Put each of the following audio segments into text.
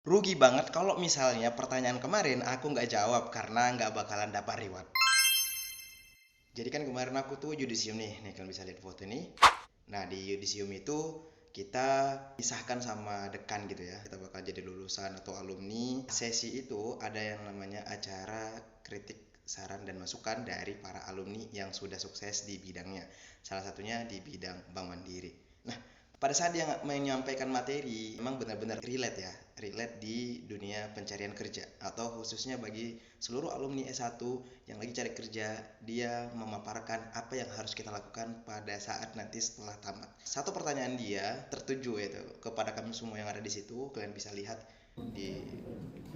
Rugi banget kalau misalnya pertanyaan kemarin aku nggak jawab karena nggak bakalan dapat reward. Jadi kan kemarin aku tuh yudisium nih kalian bisa lihat foto ini. Nah di yudisium itu kita pisahkan sama dekan gitu ya. Kita bakal jadi lulusan atau alumni. Sesi itu ada yang namanya acara kritik saran dan masukan dari para alumni yang sudah sukses di bidangnya. Salah satunya di bidang Bank Mandiri. Nah, pada saat dia menyampaikan materi memang benar-benar relate ya, relate di dunia pencarian kerja atau khususnya bagi seluruh alumni S1 yang lagi cari kerja. Dia memaparkan apa yang harus kita lakukan pada saat nanti setelah tamat. Satu pertanyaan dia tertuju itu kepada kami semua yang ada di situ. Kalian bisa lihat di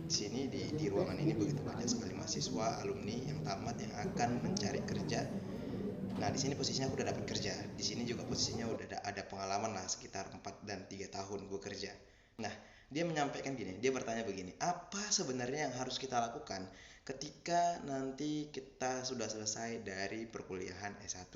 sini di ruangan ini begitu banyak sekali mahasiswa alumni yang tamat yang akan mencari kerja. Nah, di sini posisinya aku udah dapat kerja. Di sini juga posisinya udah ada pengalaman lah sekitar 4 dan 3 tahun gue kerja. Nah, dia menyampaikan gini, dia bertanya begini, apa sebenarnya yang harus kita lakukan ketika nanti kita sudah selesai dari perkuliahan S1?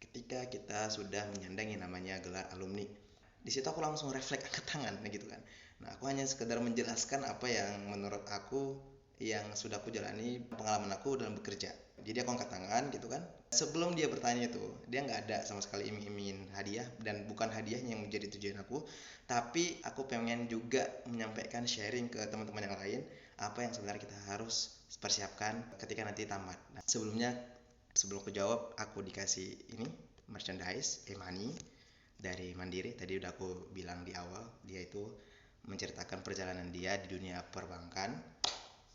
Ketika kita sudah menyandang yang namanya gelar alumni. Di situ aku langsung refleks angkat tangan gitu kan. Nah, aku hanya sekedar menjelaskan apa yang menurut aku yang sudah aku jalani pengalaman aku dalam bekerja. Jadi aku angkat tangan gitu kan. Sebelum dia bertanya itu, dia nggak ada sama sekali iming-imingin hadiah dan bukan hadiahnya yang menjadi tujuan aku, tapi aku pengen juga menyampaikan sharing ke teman-teman yang lain apa yang sebenarnya kita harus persiapkan ketika nanti tamat. Nah, sebelum aku jawab, aku dikasih ini merchandise e-money dari Mandiri. Tadi udah aku bilang di awal, dia itu menceritakan perjalanan dia di dunia perbankan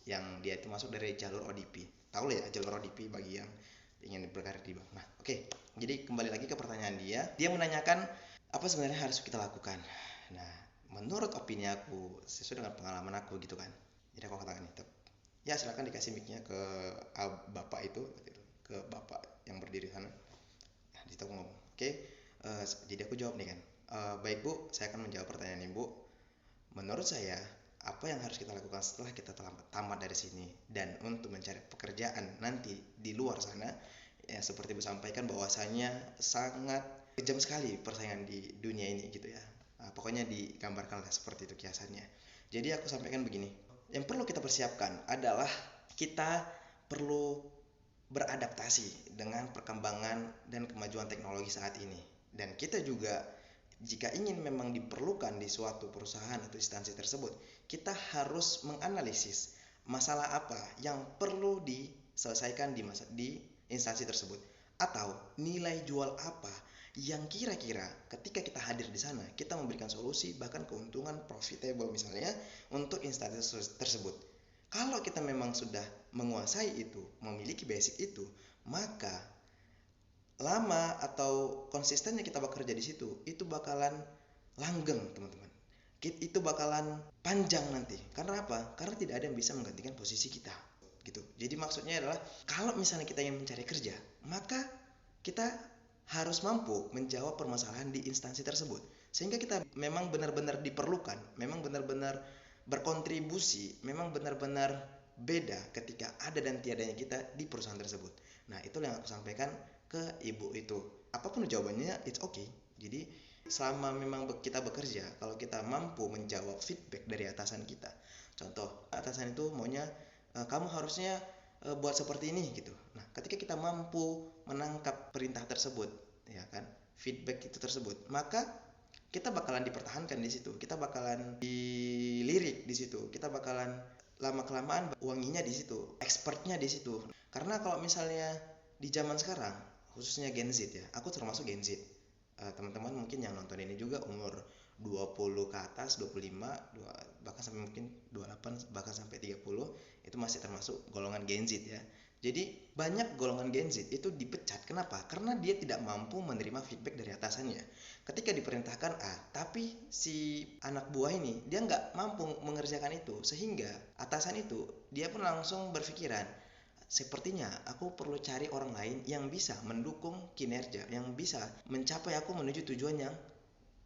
yang dia itu masuk dari jalur ODP. Tahu lah ya jalur ODP bagi yang ingin berkarir di bank. Nah, oke. Jadi kembali lagi ke pertanyaan dia. Dia menanyakan apa sebenarnya harus kita lakukan. Nah, menurut opini aku sesuai dengan pengalaman aku gitu kan. Jadi aku katakan itu. Ya silakan dikasih mic-nya ke bapak itu, ke bapak yang berdiri sana. Nah, di situ aku ngomong. Oke. Jadi aku jawab nih kan. Baik Bu, saya akan menjawab pertanyaan Ibu. Menurut saya, apa yang harus kita lakukan setelah kita tamat dari sini dan untuk mencari pekerjaan nanti di luar sana, ya seperti Ibu sampaikan bahwasanya sangat kejam sekali persaingan di dunia ini gitu ya. Nah, pokoknya digambarkan lah seperti itu kiasannya. Jadi aku sampaikan begini, yang perlu kita persiapkan adalah kita perlu beradaptasi dengan perkembangan dan kemajuan teknologi saat ini. Dan kita juga jika ingin memang diperlukan di suatu perusahaan atau instansi tersebut, kita harus menganalisis masalah apa yang perlu diselesaikan di instansi tersebut atau nilai jual apa yang kira-kira ketika kita hadir di sana kita memberikan solusi bahkan keuntungan profitable misalnya untuk instansi tersebut. Kalau kita memang sudah menguasai itu, memiliki basic itu, maka lama atau konsistennya kita bekerja di situ itu bakalan langgeng teman-teman. Itu bakalan panjang nanti. Karena apa? Karena tidak ada yang bisa menggantikan posisi kita gitu. Jadi maksudnya adalah kalau misalnya kita ingin mencari kerja, maka kita harus mampu menjawab permasalahan di instansi tersebut sehingga kita memang benar-benar diperlukan, memang benar-benar berkontribusi, memang benar-benar beda ketika ada dan tiadanya kita di perusahaan tersebut. Nah, itu yang aku sampaikan ke ibu itu. Apapun jawabannya, it's okay. Jadi selama memang kita bekerja, kalau kita mampu menjawab feedback dari atasan kita, contoh atasan itu maunya kamu harusnya buat seperti ini gitu. Nah, ketika kita mampu menangkap perintah tersebut, ya kan, feedback itu tersebut, maka kita bakalan dipertahankan di situ, kita bakalan dilirik di situ, kita bakalan lama kelamaan wanginya di situ, expertnya di situ. Karena kalau misalnya di zaman sekarang, khususnya Gen Z ya, aku termasuk Gen Z. Teman-teman mungkin yang nonton ini juga umur 20 ke atas, 25, bahkan sampai mungkin 28, bahkan sampai 30, itu masih termasuk golongan Gen Z ya. Jadi banyak golongan Gen Z itu dipecat. Kenapa? Karena dia tidak mampu menerima feedback dari atasannya. Ketika diperintahkan A, tapi si anak buah ini dia nggak mampu mengerjakan itu, sehingga atasan itu dia pun langsung berpikiran, sepertinya aku perlu cari orang lain yang bisa mendukung kinerja, yang bisa mencapai aku menuju tujuan yang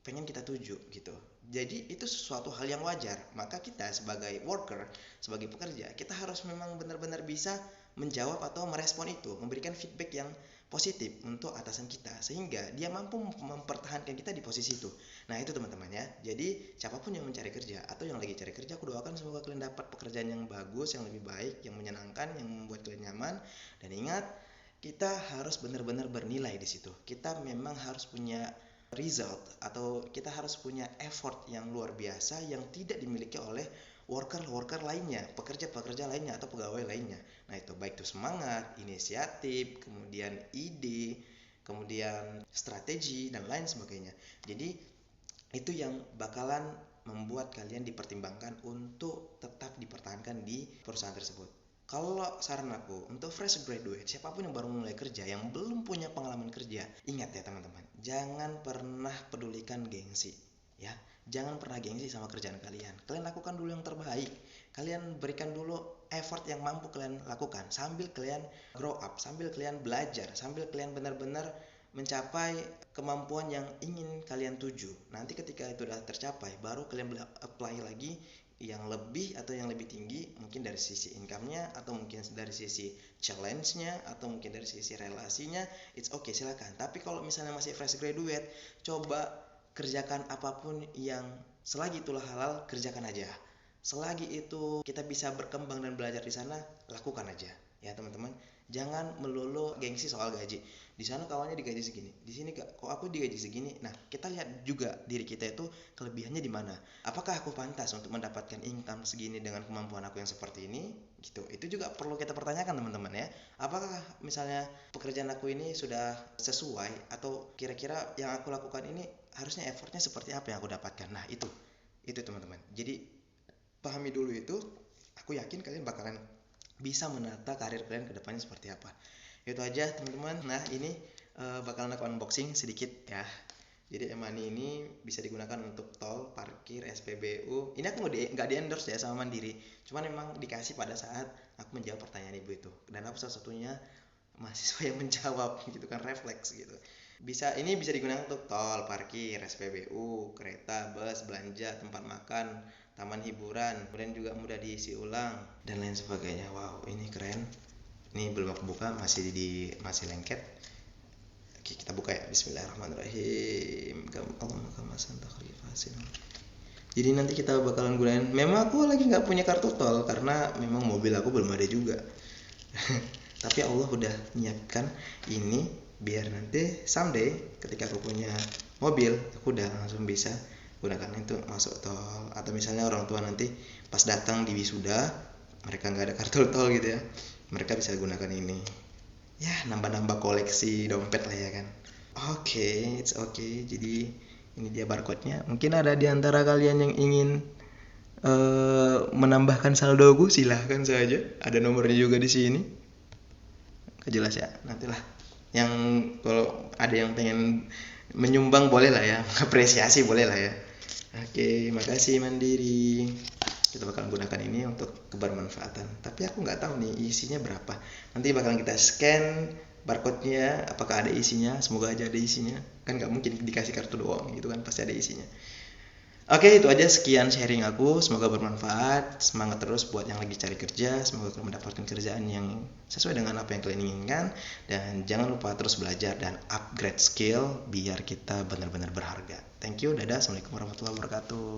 pengen kita tuju gitu. Jadi itu sesuatu hal yang wajar. Maka kita sebagai worker, sebagai pekerja, kita harus memang benar-benar bisa menjawab atau merespon itu, memberikan feedback yang positif untuk atasan kita sehingga dia mampu mempertahankan kita di posisi itu. Nah, itu teman-teman ya. Jadi siapapun yang mencari kerja atau yang lagi cari kerja, aku doakan dapat pekerjaan yang bagus, yang lebih baik, yang menyenangkan, yang membuat kalian nyaman. Dan ingat, kita harus benar-benar bernilai di situ. Kita memang harus punya result atau kita harus punya effort yang luar biasa yang tidak dimiliki oleh worker lainnya, pekerja lainnya atau pegawai lainnya. Nah, itu baik itu semangat, inisiatif, kemudian ide, kemudian strategi dan lain sebagainya. Jadi itu yang bakalan membuat kalian dipertimbangkan untuk tetap dipertahankan di perusahaan tersebut. Kalau saran aku untuk fresh graduate, siapapun yang baru mulai kerja, yang belum punya pengalaman kerja, ingat ya teman-teman, jangan pernah pedulikan gengsi, ya. Jangan pernah gengsi sama kerjaan kalian. Kalian lakukan dulu yang terbaik. Kalian berikan dulu effort yang mampu kalian lakukan sambil kalian grow up, sambil kalian belajar, sambil kalian benar-benar mencapai kemampuan yang ingin kalian tuju. Nanti ketika itu sudah tercapai, baru kalian apply lagi yang lebih atau yang lebih tinggi, mungkin dari sisi income-nya atau mungkin dari sisi challenge-nya atau mungkin dari sisi relasinya. It's okay, silakan. Tapi kalau misalnya masih fresh graduate, coba kerjakan apapun yang selagi itulah halal, kerjakan aja. Selagi itu kita bisa berkembang dan belajar di sana, lakukan aja. Ya teman-teman, jangan melulu gengsi soal gaji. Di sana kawannya digaji segini, di sini kok aku digaji segini. Nah, kita lihat juga diri kita itu kelebihannya di mana. Apakah aku pantas untuk mendapatkan income segini dengan kemampuan aku yang seperti ini? Gitu. Itu juga perlu kita pertanyakan teman-teman ya. Apakah misalnya pekerjaan aku ini sudah sesuai atau kira-kira yang aku lakukan ini harusnya effortnya seperti apa yang aku dapatkan. Nah, itu teman-teman. Jadi pahami dulu itu. Aku yakin kalian bakalan bisa menata karir kalian ke depannya seperti apa. Itu aja teman-teman. Nah, ini bakalan aku unboxing sedikit ya. Jadi e-money ini bisa digunakan untuk tol, parkir, SPBU. Ini aku nggak di endorse ya sama Mandiri. Cuman memang dikasih pada saat aku menjawab pertanyaan ibu itu. Dan aku salah satunya mahasiswa yang menjawab gitu kan, refleks gitu. Ini bisa digunakan untuk tol, parkir, SPBU, kereta, bus, belanja, tempat makan, taman hiburan, kemudian juga mudah diisi ulang dan lain sebagainya. Wow, ini keren. Ini belum aku buka, masih lengket. Oke, kita buka ya. Bismillahirrahmanirrahim. Jadi nanti kita bakalan gunain. Memang aku lagi nggak punya kartu tol karena memang mobil aku belum ada juga. Tapi Allah udah menyiapkan ini biar nanti someday ketika aku punya mobil, aku udah langsung bisa gunakan itu masuk tol. Atau misalnya orang tua nanti pas datang di wisuda, mereka nggak ada kartu tol gitu ya, mereka bisa gunakan ini. Ya, nambah-nambah koleksi dompet lah ya kan. Oke, it's okay. Jadi ini dia barcode-nya. Mungkin ada di antara kalian yang ingin menambahkan saldoku, silahkan saja. Ada nomornya juga di sini. Jelas ya, nantilah. Yang kalau ada yang pengen menyumbang boleh lah ya, apresiasi boleh lah ya. Oke, makasih Mandiri. Kita bakalan gunakan ini untuk kebermanfaatan. Tapi aku nggak tahu nih isinya berapa. Nanti bakalan kita scan barcode-nya, apakah ada isinya. Semoga aja ada isinya. Kan nggak mungkin dikasih kartu doang gitu kan, pasti ada isinya. Oke, itu aja sekian sharing aku. Semoga bermanfaat. Semangat terus buat yang lagi cari kerja. Semoga kalian mendapatkan kerjaan yang sesuai dengan apa yang kalian inginkan. Dan jangan lupa terus belajar dan upgrade skill biar kita benar-benar berharga. Thank you, dadah. Assalamualaikum warahmatullahi wabarakatuh.